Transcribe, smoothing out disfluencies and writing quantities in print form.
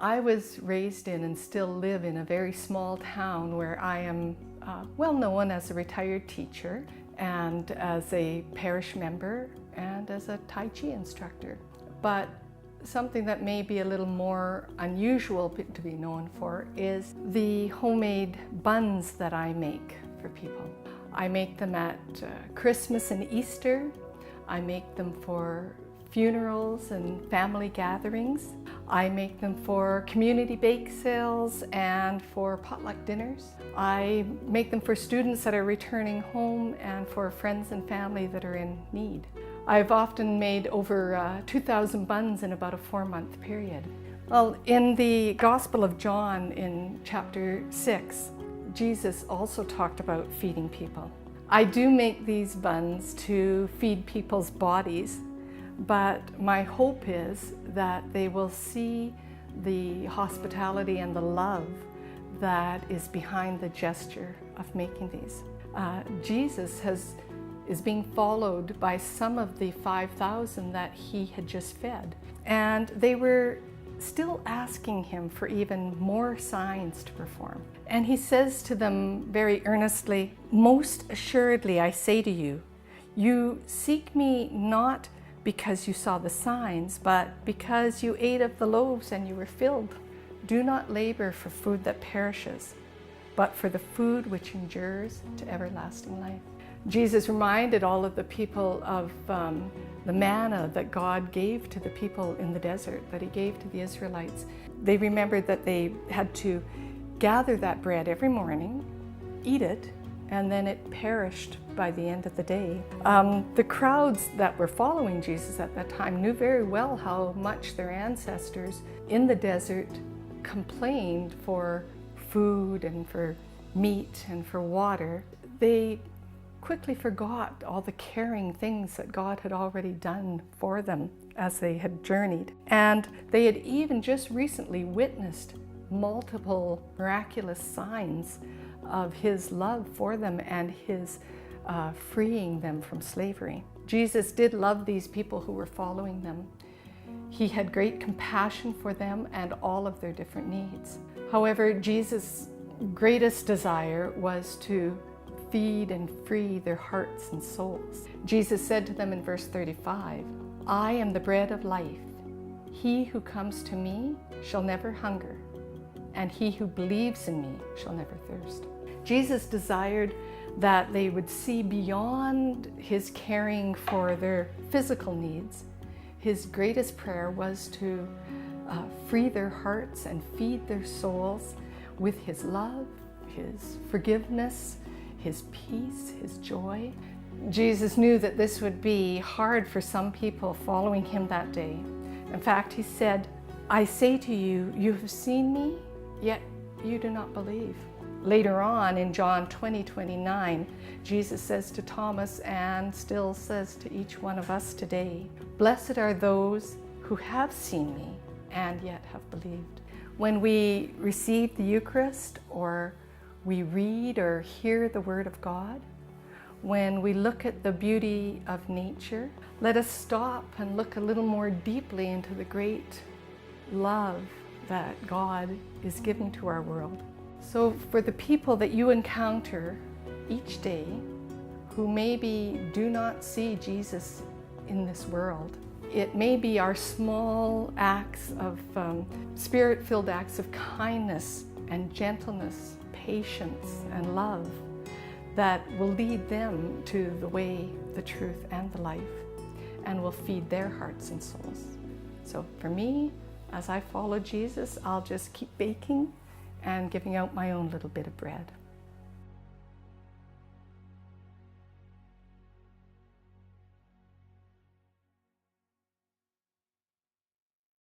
I was raised in and still live in a very small town where I am well known as a retired teacher and as a parish member and as a Tai Chi instructor. But something that may be a little more unusual to be known for is the homemade buns that I make for people. I make them at Christmas and Easter. I make them for funerals and family gatherings. I make them for community bake sales and for potluck dinners. I make them for students that are returning home and for friends and family that are in need. I've often made over 2,000 buns in about a 4-month period. Well, in the Gospel of John in chapter 6, Jesus also talked about feeding people. I do make these buns to feed people's bodies, but my hope is that they will see the hospitality and the love that is behind the gesture of making these. Jesus is being followed by some of the 5,000 that he had just fed, and they were still asking him for even more signs to perform. And he says to them very earnestly, "Most assuredly I say to you, you seek me not because you saw the signs, but because you ate of the loaves and you were filled. Do not labor for food that perishes, but for the food which endures to everlasting life." Jesus reminded all of the people of the manna that God gave to the people in the desert, that he gave to the Israelites. They remembered that they had to gather that bread every morning, eat it, and then it perished by the end of the day. The crowds that were following Jesus at that time knew very well how much their ancestors in the desert complained for food and for meat and for water. They quickly forgot all the caring things that God had already done for them as they had journeyed. And they had even just recently witnessed multiple miraculous signs of his love for them and his freeing them from slavery. Jesus did love these people who were following them. He had great compassion for them and all of their different needs. However, Jesus' greatest desire was to feed and free their hearts and souls. Jesus said to them in verse 35, "I am the bread of life. He who comes to me shall never hunger, and he who believes in me shall never thirst." Jesus desired that they would see beyond his caring for their physical needs. His greatest prayer was to free their hearts and feed their souls with his love, his forgiveness, his peace, his joy. Jesus knew that this would be hard for some people following him that day. In fact, he said, "I say to you, you have seen me, yet you do not believe." Later on in John 20:29, Jesus says to Thomas and still says to each one of us today, "Blessed are those who have seen me and yet have believed." When we receive the Eucharist, or we read or hear the Word of God, when we look at the beauty of nature, let us stop and look a little more deeply into the great love that God is giving to our world. So for the people that you encounter each day who maybe do not see Jesus in this world, it may be our small acts of spirit-filled acts of kindness and gentleness, patience and love that will lead them to the way, the truth, and the life, and will feed their hearts and souls. So for me, as I follow Jesus, I'll just keep baking and giving out my own little bit of bread.